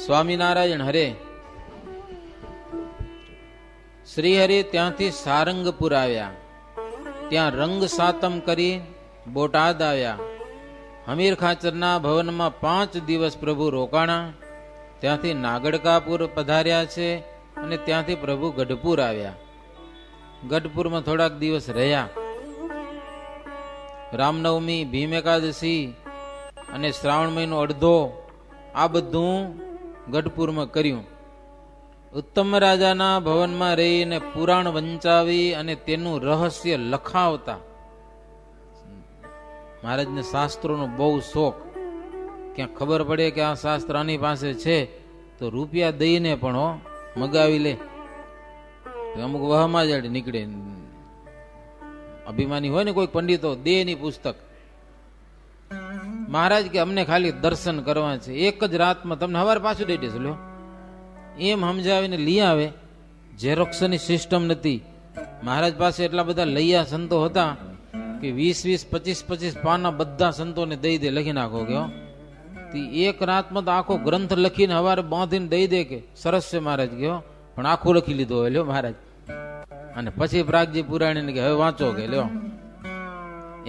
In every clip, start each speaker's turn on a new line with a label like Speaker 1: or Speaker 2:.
Speaker 1: સ્વામિનારાયણ હરે. શ્રીહરિ ત્યાંથી સારંગપુર આવ્યા, ત્યાં રંગ સાતમ કરી બોટાદ આવ્યા. હમીર ખાચરના ભવનમાં 5 દિવસ પ્રભુ રોકાણા. ત્યાંથી નાગડકાપુર પધાર્યા છે અને ત્યાંથી પ્રભુ ગઢપુર આવ્યા. ગઢપુરમાં થોડાક દિવસ રહ્યા. રામનવમી, ભીમ એકાદશી અને શ્રાવણ મહિનો અડધો આ બધું ગઢપુરમાં કર્યું. ઉત્તમ રાજાના ભવનમાં રહીને પુરાણ વંચાવી અને તેનું રહસ્ય લખાવતા. મહારાજને શાસ્ત્રોનો બહુ શોખ. ક્યાં ખબર પડે કે આ શાસ્ત્ર આની પાસે છે તો રૂપિયા દઈને પણ મગાવી લે. અમુક વહમાં જ નીકળે. અભિમાની હોય ને કોઈ પંડિતો, દે ની પુસ્તક. મહારાજ કે અમને ખાલી દર્શન કરવા છે, એક જ રાતમાં તમને હવાર પાછું દઈ દેશે લ્યો, એમ સમજાવીને લઈ આવે. ઝેરોક્સની સિસ્ટમ નથી. મહારાજ પાસે એટલા બધા લૈયા સંતો હતા કે 20-20, 25-25 પાના બધા સંતોને દઈ દે, લખી નાખો કે એક રાતમાં તો આખો ગ્રંથ લખીને હવારે બાંધીને દઈ દે કે સરસ છે મહારાજ ગયો, પણ આખું લખી લીધો હોય લ્યો મહારાજ. અને પછી પ્રાગજી પુરાણીને કે હવે વાંચો કે લ્યો.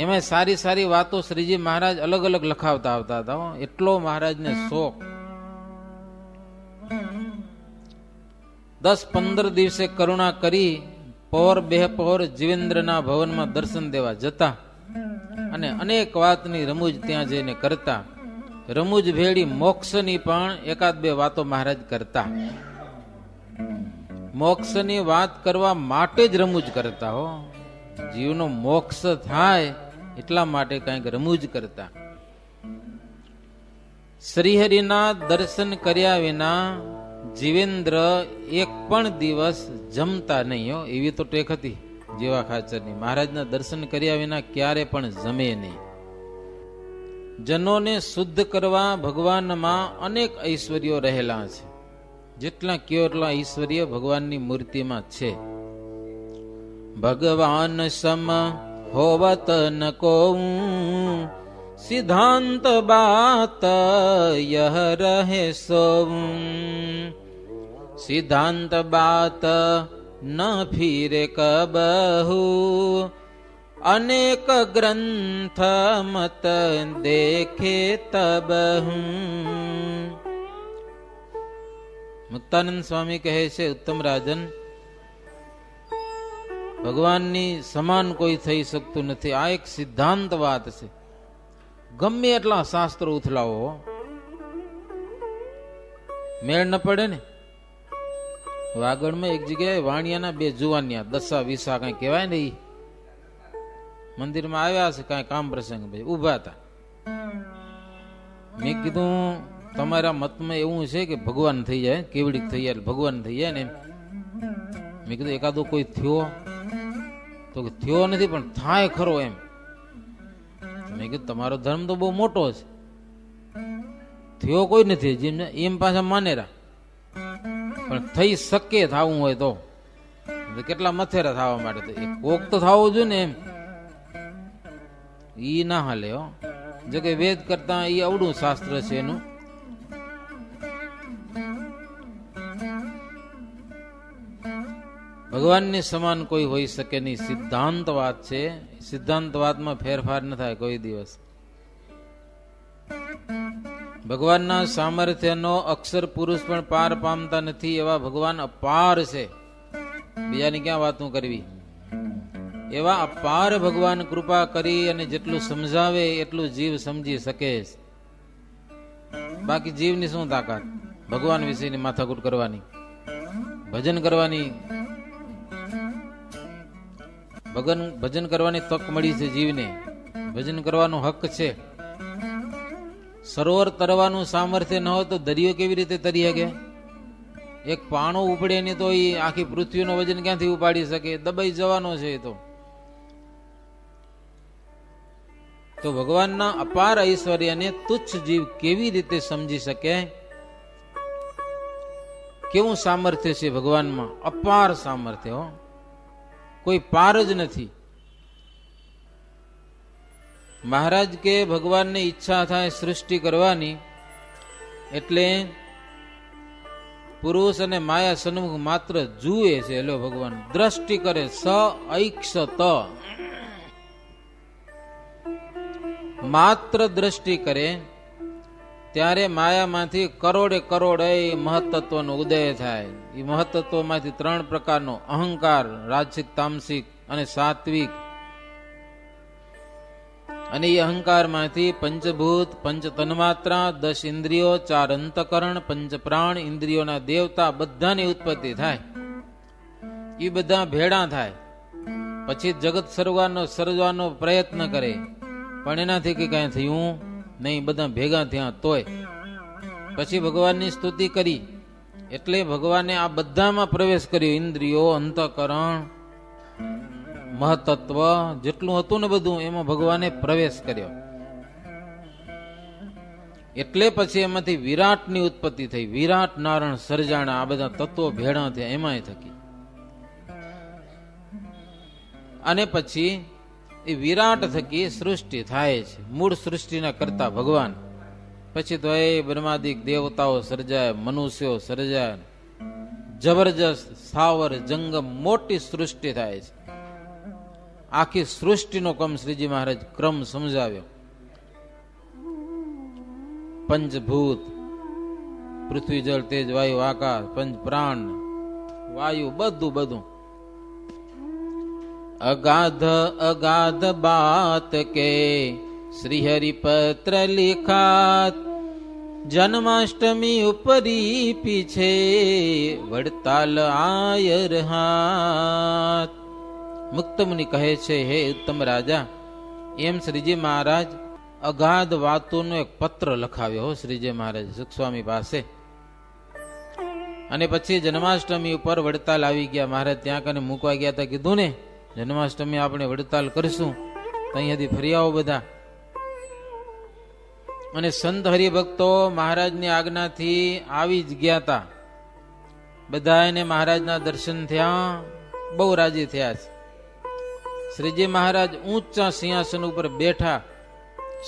Speaker 1: એમાં સારી સારી વાતો શ્રીજી મહારાજ અલગ અલગ લખાવતા આવતા હતા. એટલો મહારાજને શોખ. 10-15 દિવસે કરુણા કરી પહોર બેહપહોર જીવેન્દ્રના ભવનમાં દર્શન દેવા જતા અને અનેક વાતની રમૂજ ત્યાં જઈને કરતા. રમૂજ ભેળી મોક્ષની પણ 1-2 વાતો મહારાજ કરતા. મોક્ષની વાત કરવા માટે જ રમૂજ કરતા હો. જીવનો મોક્ષ થાય એટલા માટે કંઈક રમૂજ કરતા. શ્રીહરિના દર્શન કર્યા વિના જીવેન્દ્ર એક પણ દિવસ જમતા નહીં હો. એવી તો ટેક હતી જેવા ખાચરની. મહારાજના દર્શન કર્યા વિના ક્યારે પણ જમે નહીં. જનોને શુદ્ધ કરવા ભગવાનમાં અનેક ઐશ્વર્યો રહેલા છે. જેટલા કયો એટલા ઐશ્વર્ય ભગવાનની મૂર્તિમાં છે. ભગવાન સમ હોવત ન કોઉ, સિદ્ધાંત બાત યહ રહે સોઉ. સિદ્ધાંત બાત ન ફિરે કબહુ, અનેક ગ્રંથ મત દેખે તબહુ. મુક્તાનંદ સ્વામી કહે છે, ઉત્તમ રાજન, ભગવાનની સમાન કોઈ થઈ શકતું નથી. આ એક સિદ્ધાંત વાત છે. ગમે એટલા શાસ્ત્રો ઉથલાવો, મેળ ન પડે ને. વાગડમાં એક જગ્યાએ વાણિયાના 2 જુવાનિયા, દસા વિસા કઈ કહેવાય ને, મંદિરમાં આવ્યા છે કઈ કામ પ્રસંગ, ભાઈ ઉભા હતા. મેં કીધું તમારા મતમાં એવું છે કે ભગવાન થઈ જાય, કેવડીક થઈ જાય ભગવાન થઈ જાય ને? મેં કીધું એકાદો કોઈ થયો? તો થયો નથી પણ થાય ખરો એમ. મેં કીધું તમારો ધર્મ તો બહુ મોટો છે, થયો કોઈ નથી જેમ એમ પાછા માનેરા, પણ થઈ શકે થવું હોય તો કેટલા મથેરા થવા માટે તો એક કોક તો થવું જોઈએ ને એમ. ઈ ના હાલે હો. જો કે વેદ કરતા ઈ અવડું શાસ્ત્ર છે એનું. ભગવાનની સમાન કોઈ હોઈ શકે નહીં. સિદ્ધાંત વાત છે. સિદ્ધાંત વાતમાં ફેરફાર ન થાય કોઈ દિવસ. ભગવાનના સામર્થ્યનો અક્ષર પુરુષ પણ પાર પામતા નથી. એવા ભગવાન અપાર છે. બીજાની ક્યાં વાતું કરવી. એવા અપાર ભગવાન કૃપા કરી અને જેટલું સમજાવે એટલું જીવ સમજી શકે. બાકી જીવની શું તાકાત ભગવાન વિશેની માથાકૂટ કરવાની, ભજન કરવાની. ભજન કરવાની તક મળી છે જીવને. ભજન કરવાનો હક છે. સરોવર તરવાનું સામર્થ્ય ન હોય તો દરિયો કેવી રીતે તરી શકે? એક પાણો ઉપડે નહીં તો એ આખી પૃથ્વીનું વજન ક્યાંથી ઉપાડી શકે? દબાઈ જવાનો છે એ તો ભગવાનના અપાર ઐશ્વર્યને તુચ્છ જીવ કેવી રીતે સમજી શકે? કેવું સામર્થ્ય છે ભગવાનમાં, અપાર સામર્થ્ય હો. કોઈ પાર જ નથી. મહારાજ કે ભગવાનને ઈચ્છા થાય સૃષ્ટિ કરવાની એટલે પુરુષ અને માયા સન્મુખ માત્ર જુએ છે. લો ભગવાન દ્રષ્ટિ કરે, સ ઐક્ષત, માત્ર દ્રષ્ટિ કરે ત્યારે માયામાંથી કરોડે કરોડ મહત્તત્વનો ઉદય થાય. એ મહત્તત્વમાંથી 3 પ્રકારનો અહંકાર, રાજસિક, તામસિક અને સાત્વિક. અને એ અહંકારમાંથી પંચભૂત, પંચ તન્માત્રા, 10 ઇન્દ્રિયો, 4 અંતકરણ, 5 પ્રાણ, ઇન્દ્રિયોના દેવતા બધાની ઉત્પત્તિ થાય. એ બધા ભેળા થાય પછી જગત સર્જવાનો પ્રયત્ન કરે, પણ એનાથી કઈ કાંઈ થયું નહીં. બધા ભેગા થયા તોય પછી ભગવાનની સ્તુતિ કરી. એટલે ભગવાને આ બધામાં પ્રવેશ કર્યો. ઇન્દ્રિયો, અંતકરણ, મહતત્વ જેટલું હતું ને બધું એમાં ભગવાને પ્રવેશ કર્યો. એટલે પછી એમાંથી વિરાટની ઉત્પત્તિ થઈ. વિરાટ નારાયણ સર્જાણા. આ બધા તત્વો ભેળા થયા એમાંય થકી. અને પછી એ વિરાટ થકી સૃષ્ટિ થાય છે. મૂળ સૃષ્ટિના કરતા ભગવાન. પછી તો એ બ્રહ્માદિક દેવતાઓ સર્જાય, મનુષ્યો સર્જાય, જબરજસ્ત સ્થાવર જંગમ મોટી સૃષ્ટિ થાય છે. આખી સૃષ્ટિનો શ્રીજી મહારાજ ક્રમ સમજાવ્યો. પંચભૂત, પૃથ્વી, જળ, તેજ, વાયુ, આકાશ, પંચ પ્રાણ, વાયુ, બધું. અગાધ અગાધ બાત કે શ્રી હરિપત્ર લિખાત, જન્માષ્ટમી ઉપરી પીછે વડતાલ આયર હાથ. મુક્તમુનિ કહે છે, હે ઉત્તમ રાજા, એમ શ્રીજી મહારાજ અગાધ વાતોનો એક પત્ર લખાવ્યો શ્રીજી મહારાજ સુખસ્વામી પાસે. અને પછી જન્માષ્ટમી ઉપર વડતાલ આવી ગયા. મહારાજ ત્યાં કને મૂકવા ગયા હતા. કીધું ને જન્માષ્ટમી આપણે વડતાલ કરશું, ત્યાંથી ફરી આવો બધા. અને સંત હરિભક્તો મહારાજની આજ્ઞાથી આવી જ ગયા હતા. બધા એને મહારાજના દર્શન થયા, બહુ રાજી થયા છે. શ્રીજી મહારાજ ઊંચા સિંહાસન ઉપર બેઠા.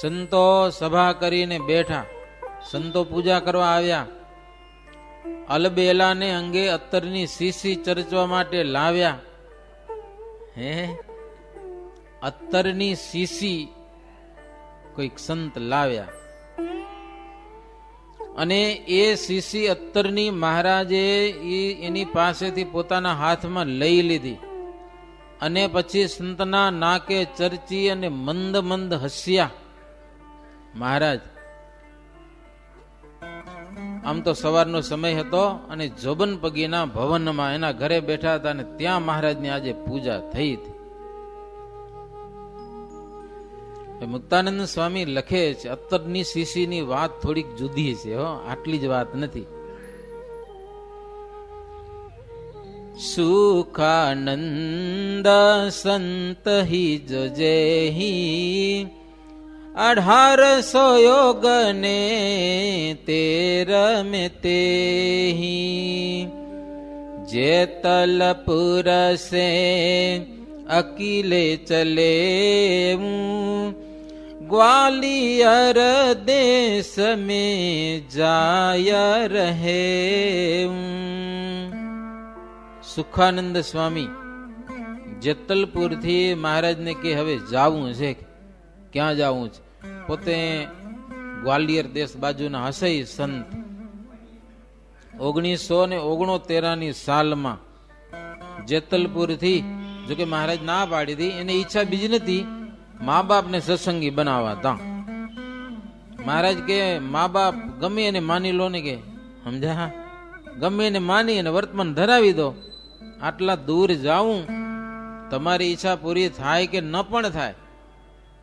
Speaker 1: સંતો સભા કરીને બેઠા. સંતો પૂજા કરવા આવ્યા. અલબેલાને અંગે અત્તરની શીશી ચર્ચવા માટે લાવ્યા. હે, અત્તરની શીશી કોઈક સંત લાવ્યા. અને એ શીશી અત્તરની મહારાજે એની પાસેથી પોતાના હાથમાં લઈ લીધી. અને પછી સંતના નાકે ચર્ચી અને મંદ મંદ હસ્યા. મહારાજ આમ તો સવારનો સમય હતો અને જોબન પગીના ભવનમાં એના ઘરે બેઠા હતા અને ત્યાં મહારાજની આજે પૂજા થઈ હતી. મુક્તાનંદ સ્વામી લખે છે, અત્તરની શીશીની વાત થોડીક જુદી છે હો, આટલી જ વાત નથી. સુખાનંદ સંત હી જો જેહી 1800 યોગ ને 13 में तेही जेतलपुर से अकेले चले ग्वालियर देश में जाया रहे. સુખાનંદ સ્વામી જેતલપુર થી મહારાજ ને કે હવે જાવું છે. ક્યાં જાવું છે? પોતે ગ્વાલિયર દેશ બાજુના હશે સંત. 1969 સાલમાં જેતલપુર થી, જોકે મહારાજ ના પાડી હતી, એને ઈચ્છા બીજી નથી મા બાપ ને સત્સંગી બનાવવા હતા. મહારાજ કે મા બાપ ગમે એને માની લો ને, કે સમજા, ગમે એને માની અને વર્તમાન ધરાવી દો. આટલા દૂર જાઉં, તમારી ઈચ્છા પૂરી થાય કે ન પણ થાય,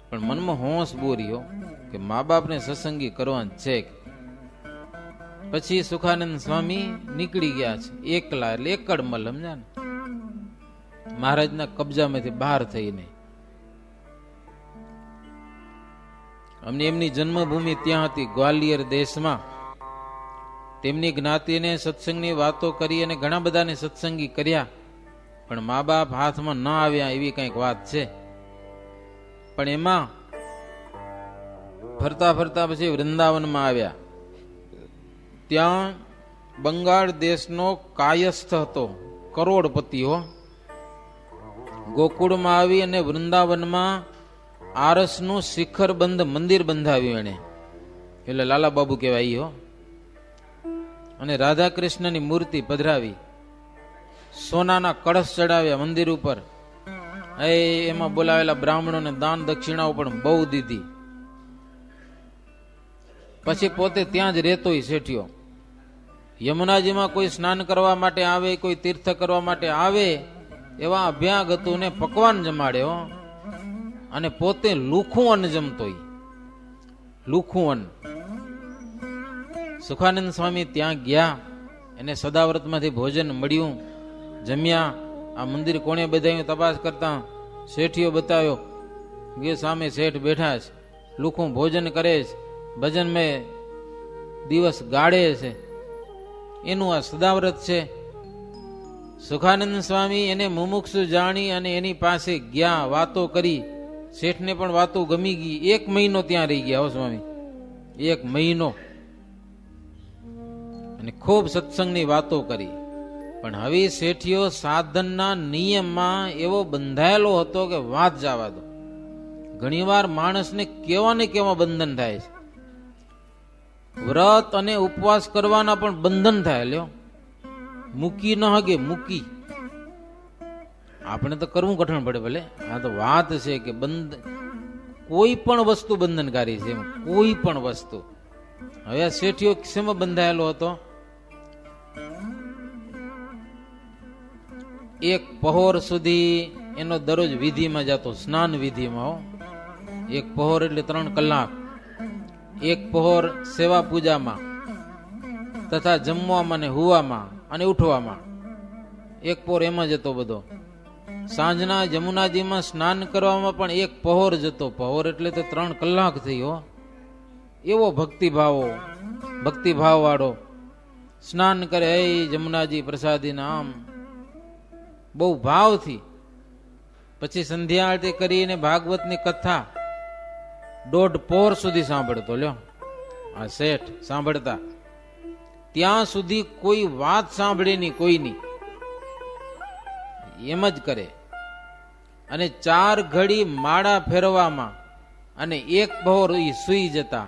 Speaker 1: પણ મનમાં હોંશ બોર્યો કે મા બાપને સત્સંગી કરવાનું છે. પછી સુખાનંદ સ્વામી નીકળી ગયા છે એકલા, એટલે એકડ મલ, સમજા ને, મહારાજના કબજામાંથી બહાર થઈને. અમને એમની જન્મભૂમિ ત્યાં હતી ગ્વાલિયર દેશમાં. તેમની જ્ઞાતિને સત્સંગની વાતો કરી અને ઘણા બધાને સત્સંગી કર્યા, પણ મા બાપ હાથમાં ન આવ્યા એવી કંઈક વાત છે. પણ એમાં ફરતા ફરતા પછી વૃંદાવનમાં આવ્યા. ત્યાં બંગાળ દેશનો કાયસ્થ હતો, કરોડપતિ હો. ગોકુળમાં આવી અને વૃંદાવનમાં આરસનું શિખરબંધ મંદિર બંધાવ્યું એને, એટલે લાલા બાબુ કહેવાય હો. અને રાધા કૃષ્ણની મૂર્તિ પધરાવી, સોનાના કળશ ચડાવ્યા મંદિર ઉપર. એમાં બોલાવેલા બ્રાહ્મણોને દાન દક્ષિણાઓ પણ બહુ દીધી. પછી પોતે ત્યાં જ રહેતોય શેઠિયો. યમુનાજીમાં કોઈ સ્નાન કરવા માટે આવે, કોઈ તીર્થ કરવા માટે આવે, એવા અભ્યાગતોને પકવાન જમાડ્યો અને પોતે લુખું અન્ન જમતોય, લુખું અન્ન. સુખાનંદ સ્વામી ત્યાં ગયા, એને સદાવ્રતમાંથી ભોજન મળ્યું, જમ્યા. આ મંદિર કોણે બધાયું તપાસ કરતા શેઠિયો બતાવ્યો કે સામે શેઠ બેઠા છે, લુખું ભોજન કરે છે, ભજન મેં દિવસ ગાળે છે, એનું આ સદાવ્રત છે. સુખાનંદ સ્વામી એને મુમુક્ષુ જાણી અને એની પાસે ગયા, વાતો કરી. શેઠને પણ વાતો ગમી ગઈ. 1 મહિનો ત્યાં રહી ગયા હો સ્વામી, 1 મહિનો, અને ખૂબ સત્સંગની વાતો કરી. પણ હવે શેઠિયો સાધનના નિયમમાં એવો બંધાયેલો હતો કે વાત જવા દો. ઘણીવાર માણસને કેવા ને કેવા બંધન થાય છે. વ્રત અને ઉપવાસ કરવાના પણ બંધન થાય. લ્યો, મૂકી ન હગે, મૂકી. આપણે તો કરવું કઠણ પડે ભલે. આ તો વાત છે કે કોઈ પણ વસ્તુ બંધનકારી છે, કોઈ પણ વસ્તુ. હવે આ શેઠિયો શેમાં બંધાયેલો હતો? 1 પહોર સુધી એનો દરરોજ વિધિમાં જતો, સ્નાન વિધિમાં. 1 પહોર એટલે 3 કલાક. 1 પહોર સેવા પૂજામાં તથા જમવામાં ને હુવામાં અને ઉઠવામાં. 1 પહોર એમાં જતો બધો. સાંજના જમુનાજીમાં સ્નાન કરવામાં પણ 1 પહોર જતો. પહોર એટલે તો 3 કલાક થઈ હો. એવો ભક્તિભાવ વાળો સ્નાન કરે, જમુનાજી પ્રસાદી આમ બહુ ભાવથી. પછી સંધ્યા આરતી કરીને ભાગવતની કથા 1.5 પહોર સુધી સાંભળતો. લ્યો, આ શેઠ સાંભળતા. ત્યાં સુધી કોઈ વાત સાંભળે નહીં, કોઈની. એમ જ કરે. અને 4 ઘડી માળા ફેરવામાં અને 1 પહોર સુઈ જતા.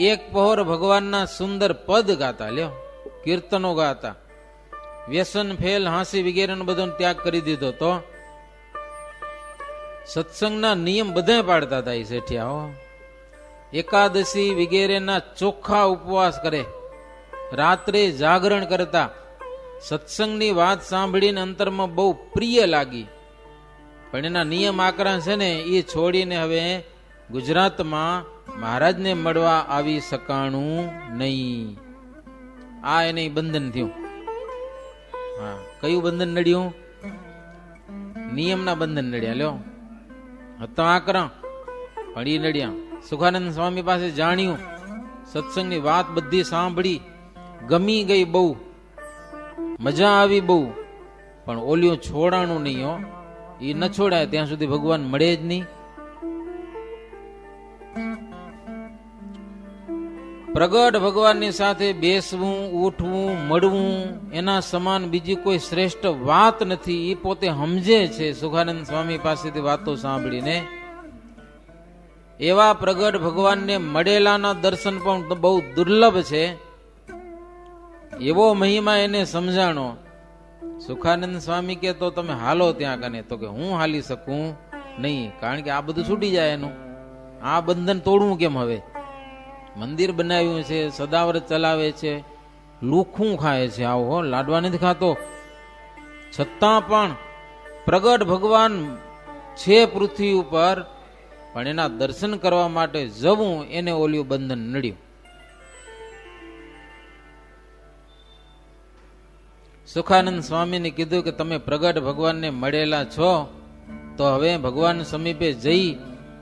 Speaker 1: 1 પહોર ભગવાનના સુંદર પદ ગાતા. લ્યો, કીર્તનો ગાતા. વ્યસન, ફેલ, હાંસી વગેરેનો બધો ત્યાગ કરી દીધો. તો સત્સંગના નિયમ બધા પાડતા હતા એ શેઠિયા. એકાદશી વગેરેના ચોખ્ખા ઉપવાસ કરે, રાત્રે જાગરણ કરતા. સત્સંગની વાત સાંભળીને અંતરમાં બહુ પ્રિય લાગી. પણ એના નિયમ આકરા છે ને, એ છોડીને હવે ગુજરાતમાં મહારાજને મળવા આવી શકાણું નહીં. આ એને બંધન થયું. હા, કયું બંધન નડ્યું? નિયમના બંધન નડ્યા. લ્યો, હતા આકરા પણ એ નડ્યા. સુખાનંદ સ્વામી પાસે જાણ્યું, સત્સંગની વાત બધી સાંભળી, ગમી ગઈ બહુ, મજા આવી બહુ. પણ ઓલિયું છોડાણું નહીં હો. એ ન છોડાય ત્યાં સુધી ભગવાન મળે જ નહીં. પ્રગટ ભગવાનની સાથે બેસવું, ઉઠવું, મળવું એના સમાન બીજી કોઈ શ્રેષ્ઠ વાત નથી. એ પોતે સમજે છે સુખાનંદ સ્વામી પાસેથી વાતો સાંભળીને. એવા પ્રગટ ભગવાનને મળેલાના દર્શન પણ બહુ દુર્લભ છે. એવો મહિમા એને સમજાણો. સુખાનંદ સ્વામી કે તો તમે હાલો ત્યાં કને. તો કે હું હાલી શકું નહીં, કારણ કે આ બધું છૂટી જાય એનું. આ બંધન તોડવું કેમ? હવે મંદિર બનાવ્યું છે, સદાવ્રત ચલાવે છે, લુખું ખાય છે, આવો હો, લાડવા નથી ખાતો. છતાં પણ પ્રગટ ભગવાન છે પૃથ્વી ઉપર, પણ એના દર્શન કરવા માટે જવું એને ઓલિયું બંધન નડ્યું. સુખાનંદ સ્વામીને કીધું કે તમે પ્રગટ ભગવાનને મળેલા છો, તો હવે ભગવાન સમીપે જઈ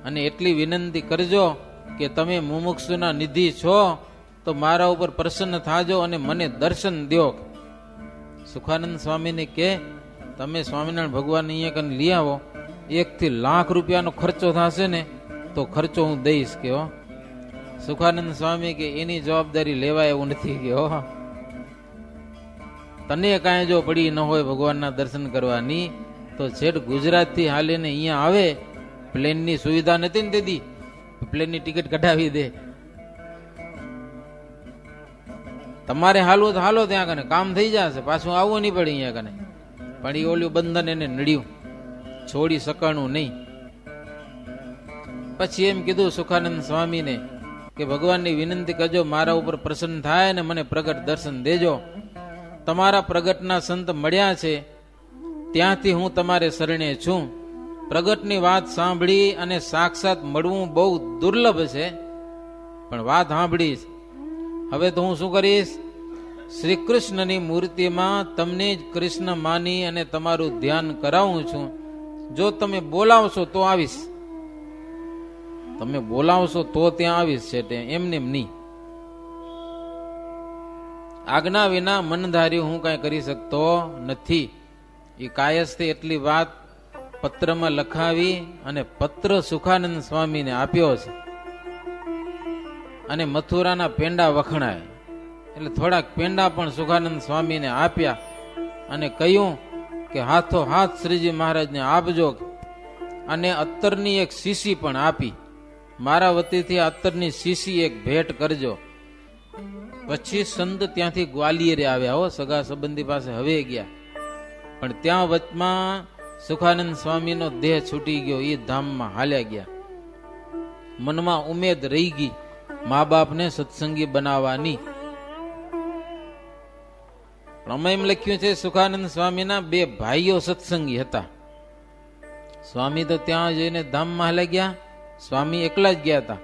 Speaker 1: અને એટલી વિનંતી કરજો કે તમે મુમુક્ષુના નિધિ છો, તો મારા ઉપર પ્રસન્ન થાજો અને મને દર્શન દો. સુખાનંદ સ્વામીને કે તમે સ્વામિનારાયણ ભગવાન અહીંયા કને લઈ આવો, 1 થી લાખ રૂપિયાનો ખર્ચો થશે ને તો ખર્ચો હું દઈશ. કે સુખાનંદ સ્વામી કે એની જવાબદારી લેવાય એવું નથી. કે તને કાંઈ જો પડી ન હોય ભગવાનના દર્શન કરવાની તો છેટ ગુજરાતથી હાલીને અહીંયા આવે. પ્લેનની સુવિધા નથી ને દીદી, પ્લેનની ટિકિટ કઢાવી દે. તમારે હાલવું તો હાલો, ત્યાં કને કામ થઈ જશે, પાછું આવવું નહીં પડે અહીંયા કને. પણ એ ઓલું બંધન એને નડ્યું, છોડી શકાણું નહીં. પછી એમ કીધું સુખાનંદ સ્વામીને કે ભગવાનની વિનંતી કરજો, મારા ઉપર પ્રસન્ન થાય ને મને પ્રગટ દર્શન દેજો. તમારા પ્રગટના સંત મળ્યા છે, ત્યાંથી હું તમારે શરણે છું. પ્રગટની વાત સાંભળી અને સાક્ષાત મળવું બહુ દુર્લભ છે, પણ વાત સાંભળીશ. હવે તો હું શું કરીશ, શ્રી કૃષ્ણની મૂર્તિમાં તમને જ કૃષ્ણ માની અને તમારું ધ્યાન કરાવું છું. જો તમે બોલાવશો તો આવીશ, તમે બોલાવશો તો ત્યાં આવીશ. છે એમને એમ નહીં. આજ્ઞા વિના મનધાર્યું હું કાંઈ કરી શકતો નથી. એ કાયસ્થી એટલી વાત પત્રમાં લખાવી અને પત્ર સુખાનંદ સ્વામીને આપ્યો છે. અને મથુરાના પેંડા વખણાય એટલે થોડાક પેંડા પણ સુખાનંદ સ્વામીને આપ્યા અને કહ્યું કે હાથો હાથ શ્રીજી મહારાજને આપજો. અને અત્તરની એક શીશી પણ આપી, મારા વતીથી અત્તરની શીશી એક ભેટ કરજો. પછી સંત ત્યાંથી ગ્વાલિયરે આવ્યા હો, સગા સંબંધી પાસે હવે ગયા. પણ ત્યાં વચમાં સુખાનંદ સ્વામીનો દેહ છૂટી ગયો, એ ધામમાં હાલ્યા ગયા. મનમાં ઉમેદ રહી ગઈ મા બાપને સત્સંગી બનાવવાની. અમે એમ લખ્યું છે સુખાનંદ સ્વામીના બે ભાઈઓ સત્સંગી હતા. સ્વામી તો ત્યાં જઈને ધામમાં હાલ્યા ગયા, સ્વામી એકલા જ ગયા હતા.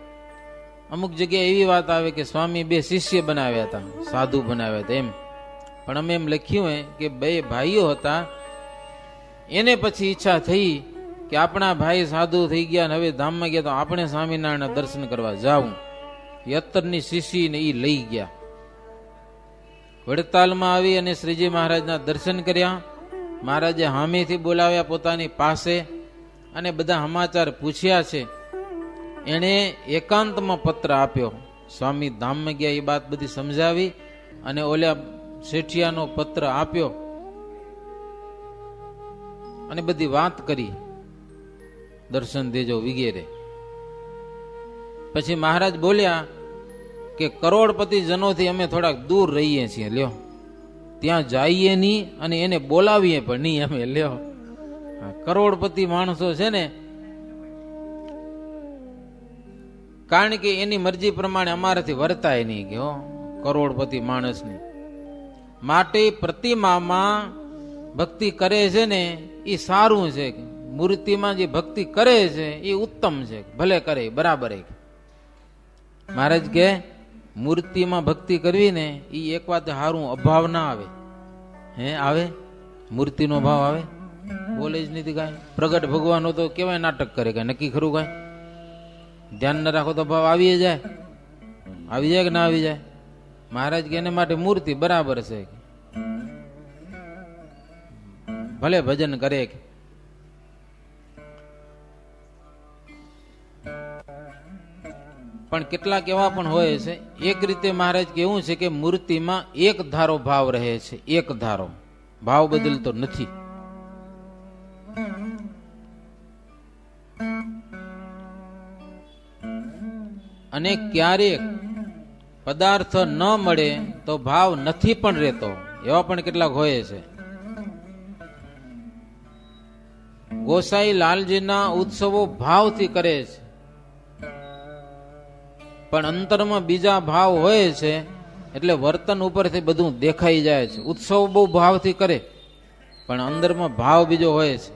Speaker 1: અમુક જગ્યાએ એવી વાત આવે કે સ્વામી બે શિષ્ય બનાવ્યા હતા, સાધુ બનાવ્યા હતા એમ. પણ અમે એમ લખ્યું હે કે બે ભાઈઓ હતા. એને પછી ઈચ્છા થઈ કે આપણા ભાઈ સાધુ થઈ ગયા ને હવે ધામમાં ગયા તો આપણે સ્વામિનારાયણના દર્શન કરવા જાવું. અત્તરની શીશીને એ લઈ ગયા. વડતાલમાં આવી અને શ્રીજી મહારાજના દર્શન કર્યા. મહારાજે હામેથી બોલાવ્યા પોતાની પાસે અને બધા સમાચાર પૂછ્યા છે. એણે એકાંતમાં પત્ર આપ્યો. સ્વામી ધામમાં ગયા એ વાત બધી સમજાવી અને ઓલા શેઠિયાનો પત્ર આપ્યો અને બધી વાત કરી, દર્શન દેજો વગેરે. પછી મહારાજ બોલ્યા કે કરોડપતિ જનોથી અમે થોડાક દૂર રહીએ છીએ, લ્યો ત્યાં જઈએ નહીં અને એને બોલાવીએ પણ નહીં અમે, લ્યો કરોડપતિ માણસો છે ને, કારણ કે એની મરજી પ્રમાણે અમારાથી વર્તાય નહીં કે કરોડપતિ માણસની માટે પ્રતિમામાં ભક્તિ કરે છે ને એ સારું છે. મૂર્તિમાં જે ભક્તિ કરે છે એ ઉત્તમ છે, ભલે કરે બરાબર. મહારાજ કે મૂર્તિમાં ભક્તિ કરવી ને એ એક વાત સારું, અભાવ ના આવે. હે આવે? મૂર્તિનો ભાવ આવે? બોલે જ નથી કાંઈ. પ્રગટ ભગવાન તો કેવાય નાટક કરે, કાંઈ નક્કી ખરું કાંઈ? ધ્યાન ન રાખો તો ભાવ આવી જાય, આવી જાય કે ના આવી જાય? મહારાજ કે એને માટે મૂર્તિ બરાબર છે, ભલે ભજન કરે. પણ કેટલાક એવા પણ હોય છે, એક રીતે મહારાજ કેવું છે કે મૂર્તિમાં એક ધારો ભાવ રહે છે, એક ધારો ભાવ બદલતો નથી. અને ક્યારેક પદાર્થ ન મળે તો ભાવ નથી પણ રહેતો, એવા પણ કેટલાક હોય છે. ગોસાઈ લાલજીના ઉત્સવો ભાવથી કરે છે, પણ અંતરમાં બીજા ભાવ હોય છે, એટલે વર્તન ઉપરથી બધું દેખાઈ જાય છે. ઉત્સવ બહુ ભાવથી કરે પણ અંદરમાં ભાવ બીજો હોય છે.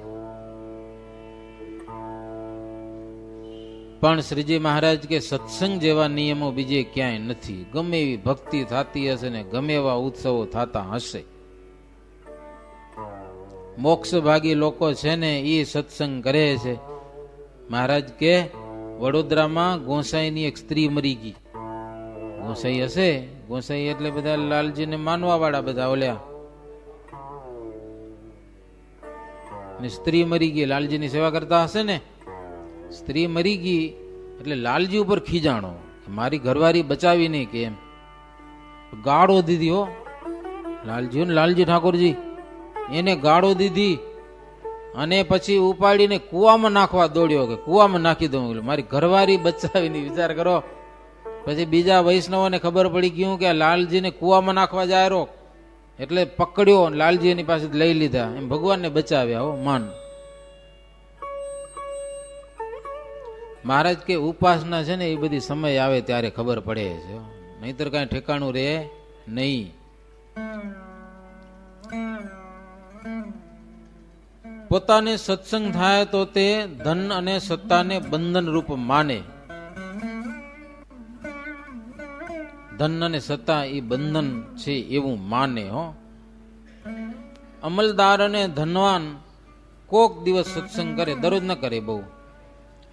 Speaker 1: પણ શ્રીજી મહારાજ કે સત્સંગ જેવા નિયમો બીજે ક્યાંય નથી. ગમે એવી ભક્તિ થતી હશે ને ગમે એવા ઉત્સવો થતા હશે, મોક્ષ ભાગી લોકો છે ને એ સત્સંગ કરે છે. મહારાજ કે વડોદરામાં ગોસાઈની એક સ્ત્રી મરી ગઈ. ગોસાઈ હશે, ગોસાઈ એટલે બધા લાલજીને માનવા વાળા બધા ઓલ્યા. સ્ત્રી મરી ગઈ, લાલજીની સેવા કરતા હશે ને. સ્ત્રી મરી ગઈ એટલે લાલજી ઉપર ખીજાણો, મારી ઘરવાળી બચાવી નહીં કે એમ ગાળો દીધી હો. લાલજી ને લાલજી ઠાકોરજી એને ગાળો દીધી અને પછી ઉપાડીને કુવામાં નાખવા દોડ્યો કે કુવામાં નાખી દઉં. મારી ઘરવાળી બચાવીને વિચાર કરો. પછી બીજા વૈષ્ણવોને ખબર પડી ગયું કે લાલજીને કુવામાં નાખવા જાય રો, એટલે પકડ્યો, લાલજી એની પાસે લઈ લીધા. એમ ભગવાનને બચાવ્યા. હો માન મહારાજ કે ઉપાસના છે ને એ બધી સમય આવે ત્યારે ખબર પડે છે, નહીતર કઈ ઠેકાણું રે નહીં. પોતાને સત્સંગ થાય તો તે ધન અને સત્તાને બંધન રૂપ માને. ધન અને સત્તા એ બંધન છે એવું માને. હો અમલદાર અને ધનવાન કોક દિવસ સત્સંગ કરે, દરરોજ ન કરે. બહુ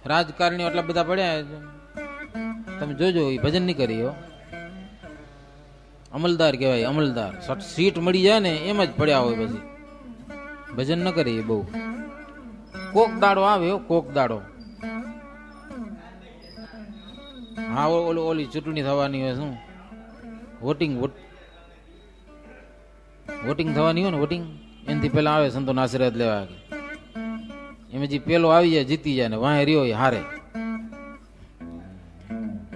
Speaker 1: રાજકારણીઓ એટલા બધા પડ્યા, તમે જોજો એ ભજન નહીં કરી. હો અમલદાર કહેવાય, અમલદાર. સીટ મળી જાય ને એમ જ પડ્યા હોય, પછી ભજન ન કરીએ. બહુ કોક દાડો આવે, કોક દાડો. હા ઓલી ચૂંટણી થવાની હોય, શું વોટિંગ થવાની હોય ને, વોટિંગ એનાથી પેલા આવે સંતો આશીર્વાદ લેવા. એમાં જે પેલો આવી જાય જીતી જાય ને વાંહે રહ્યો એ હારે.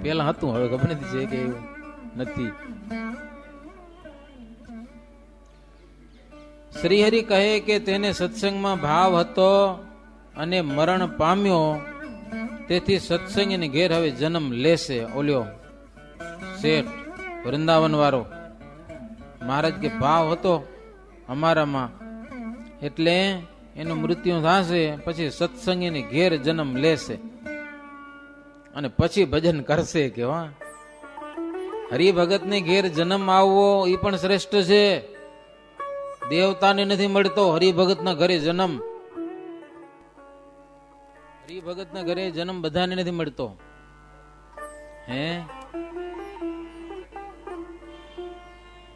Speaker 1: પેલા હતું, હવે ખબર નથી છે કે એવું નથી. શ્રીહરિ કહે કે તેને સત્સંગમાં ભાવ હતો અને મરણ પામ્યો, તેથી સત્સંગ એની ઘેર હવે જન્મ લેશે. ઓલ્યો શેઠ વૃંદાવન વાળો મહારાજ કે ભાવ હતો અમારામાં, એટલે એનું મૃત્યુ થશે, પછી સત્સંગ એની ઘેર જન્મ લેશે અને પછી ભજન કરશે. કે હા હરિભગત ને ઘેર જન્મ આવવો એ પણ શ્રેષ્ઠ છે. દેવતાને નથી મળતો હરિભગત ના ઘરે જન્મ. હરિભગત ના ઘરે જન્મ બધાને નથી મળતો. હે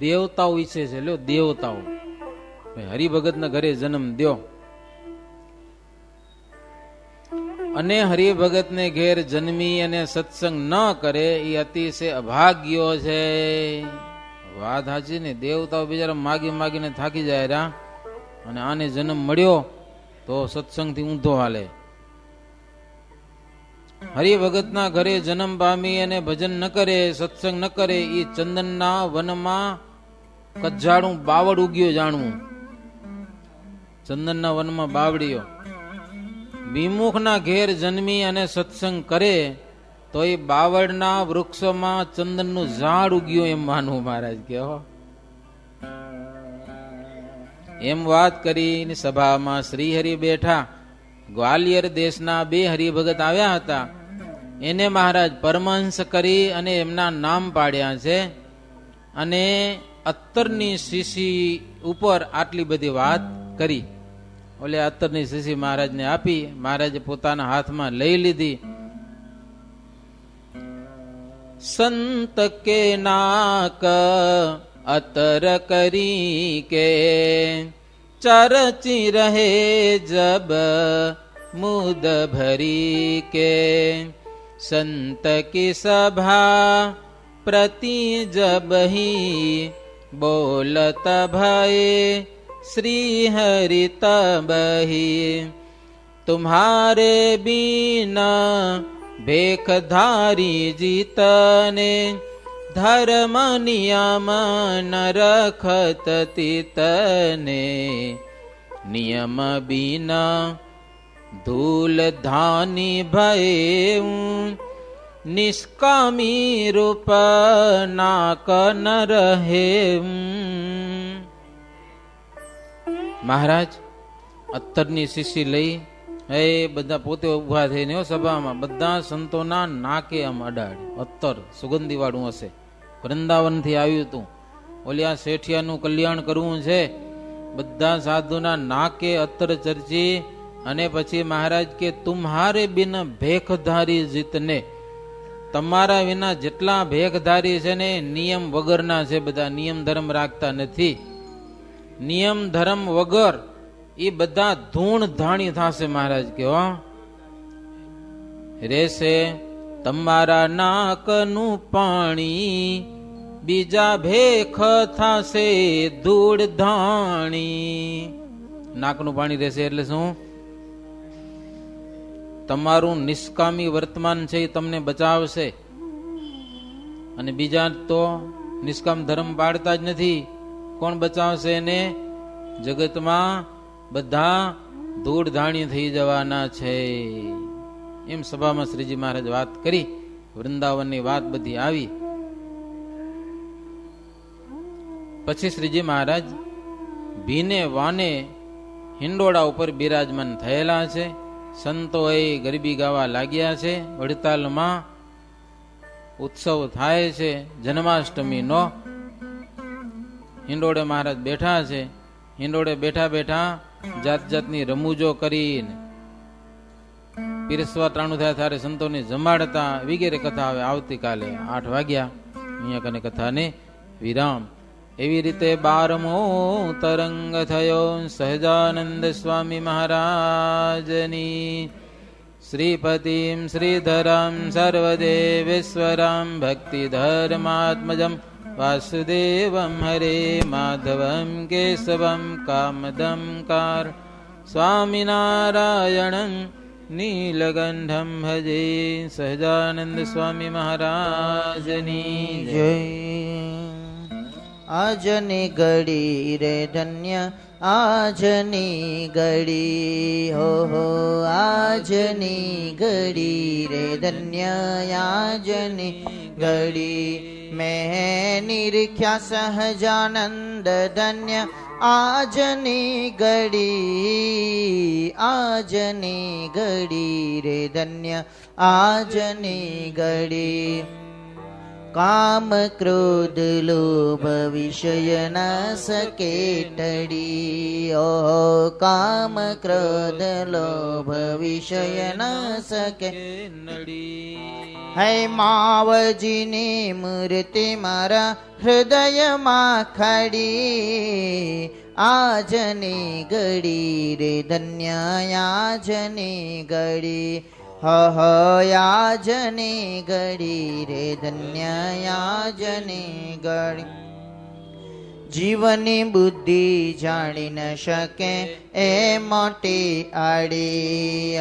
Speaker 1: દેવતાઓ ઈચ્છે છે, લ્યો દેવતાઓ હરિભગત ના ઘરે જન્મ દો. અને હરિભગત ને ઘેર જન્મી અને સત્સંગ ન કરે એ અતિશય અભાગ્યો છે. વાત સાચી ને, દેવતાઓ બિચારા માગી માગીને થાકી જાય રા, અને આને જન્મ મળ્યો તો સત્સંગ થી ઊંધો હાલે. હરિભગત ના ઘરે જન્મ પામી અને ભજન ન કરે, સત્સંગ ન કરે, એ ચંદનના વનમાં કજાડું બાવળ ઉગ્યો જાણવું. ચંદનના વનમાં બાવડીઓ. વિમુખ ના ઘેર જન્મી અને સત્સંગ કરે તો એ બાવળના વૃક્ષોમાં ચંદનનું ઝાડ ઉગ્યું એમ માનવું. મહારાજ કે એમ વાત કરીને સભામાં શ્રીહરિ બેઠા. ગ્વાલિયર દેશના 2 હરિભગત આવ્યા હતા. એને મહારાજ પરમહંસ કરી અને એમના નામ પાડ્યા છે. અને અત્તરની શીશી ઉપર આટલી બધી વાત કરી. ઓલે અત્તરની શીશી મહારાજને આપી. મહારાજે પોતાના હાથમાં લઈ લીધી. સંત કે નાક અતર કરી કે ચરચી રહે જબ મુદ ભરી કે સંત કી સભા પ્રતિ જબ હી બોલત ભય શ્રી હરિ તબહી તુમ્હારે બીના ભેખધારી જીતને ધર્મ નિયમ ન રખત તીતને નિયમ બીના ધૂલ ધાની ભય નિષ્કામી રૂપ નાક ન રહે. મહારાજ અત્તરની શીશી લઈ એ બધા પોતે ઉભા થઈને સભામાં બધા સંતોના નાકે આમ અડાડ. અત્તર સુગંધી વાળું હશે, વૃંદાવન થી આવ્યું હતું. ઓલિયા શેઠિયાનું કલ્યાણ કરવું છે. બધા સાધુના નાકે અત્તર ચર્ચી અને પછી મહારાજ કે તુમ્હારે બિન ભેખધારી જીતને, તમારા વિના જેટલા ભેખધારી છે ને નિયમ વગરના છે. બધા નિયમ ધર્મ રાખતા નથી. નિયમ ધર્મ વગર એ બધા ધૂણ ધાણી થશે. મહારાજ કે રેશે તમારા નાકનું પાણી બીજા ભેખ થાશે ધૂળ ધાણી. નાકનું પાણી રહેશે એટલે શું? તમારું નિષ્કામી વર્તમાન છે એ તમને બચાવશે, અને બીજા તો નિષ્કામ ધર્મ પાડતા જ નથી. કોણ બચાવશે એને? જગતમાં બધા ધૂળ ધાણી થઈ જવાના છે. એમ સભામાં શ્રીજી મહારાજ વાત કરી. વૃંદાવનની વાત બધી આવી. પછી શ્રીજી મહારાજ ભીને વાને હિંડોળા ઉપર બિરાજમાન થયેલા છે. સંતોએ ગરબી ગાવા લાગ્યા છે. વડતાલમાં ઉત્સવ થાય છે જન્માષ્ટમીનો. હિંડોળે મહારાજ બેઠા છે. હિંડોળે બેઠા બેઠા જાત જાતની રમૂજો કરીને પીરસવા ટાણું થયા ત્યારે સંતોને જમાડતા વગેરે કથા હવે આવતીકાલે 8 વાગ્યા અહીંયા કને કથાને વિરામ. એવી રીતે 12મો તરંગ થયો સહજાનંદ સ્વામી મહારાજની. શ્રીપતિમ શ્રીધરમ સર્વદેવેશ્વરમ ભક્તિધર્માત્મજમ વાસુદેવમ હરે માધવમ કેશવમ કામદમ કાર સ્વામિનારાયણં નીલકંઠમ ભજે. સહજાનંદ સ્વામી મહારાજની જય.
Speaker 2: આજની ઘડી રે ધન્ય આજની ઘડી હો આજની ઘડી રે ધન્ય આજની ઘડી. મેં નિરીખ્યા સહજાનંદ ધન્ય આજની ઘડી આજની ઘડી રે ધન્ય આજની ઘડી. કામ ક્રોધ લોભ વિષય ન સકે ટળી. ઓહો કામ ક્રોધ લોભ વિષય ન સકે નડી. હે માવજીની મૂર્તિ મારા હૃદયમાં ખડી. આજની ઘડી રે ધન્ય આજની ઘડી આજની ઘડી રે ધન્ય આજની ઘડી. જીવની બુદ્ધિ જાણી ન શકે એ મોટી આડી.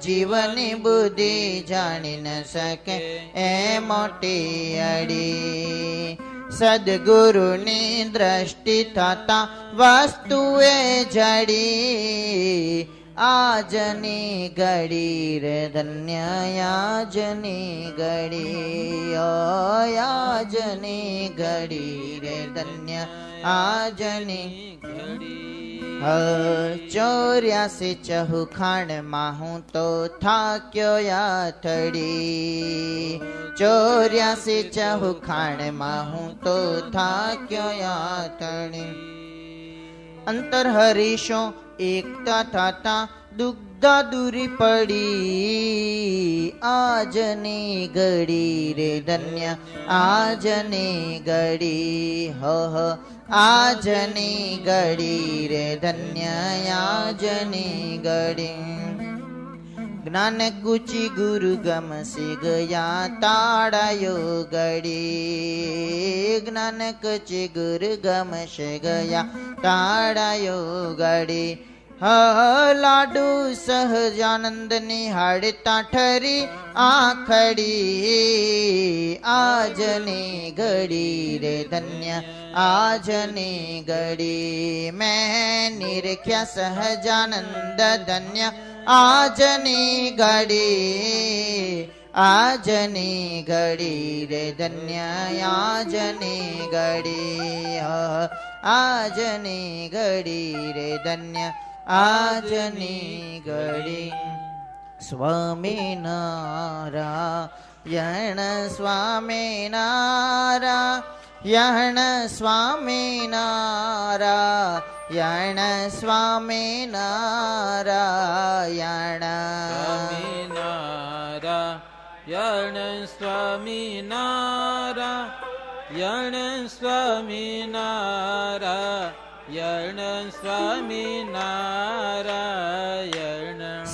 Speaker 2: જીવની બુદ્ધિ જાણી ન શકે એ મોટી આડી. સદગુરુની દ્રષ્ટિ થતા વસ્તુએ જડી. આજની ઘડી રે ધન્ય આજની ઘડી આજની ઘડી રે ધન્ય આજની ઘડી. 84 ચહુખાણમાં હું તો થાક્યો યાથડી. 84 ચહુખાણમાં હું તો થાક્યો યાથડી. અંતર હરીશો એકતા થતા દુગ્ધા દૂરી પડી. આજની ઘડી રે ધન્ય આજની ઘડી આજની ઘડી રે ધન્ય આજની ઘડી. જ્ઞાન ગુચી ગુરુ ગમસી ગયા તાળાયો ઘડી. જ્ઞાન કચી ગુરુ ગમશે ગયા તાળાયો ઘડી. લાડુ સહજાનંદની હાડતા ઠરી આખડી. આજની ઘડી રે ધન્ય આજની ઘડી. મેં નિરખ્યા સહજાનંદ ધન્ય આજની ઘડી આજની ઘડી રે ધન્ય આજની ઘડી આજની ઘડી રે ધન્ય આજની ઘડી. સ્વામિનારાયણ સ્વામિનારાયણ સ્વામિનારાયણ સ્વામિનારાયણ સ્વામિનારાયણ સ્વામિનારાયણ સ્વામિનારાયણ સ્વામિનારાયણ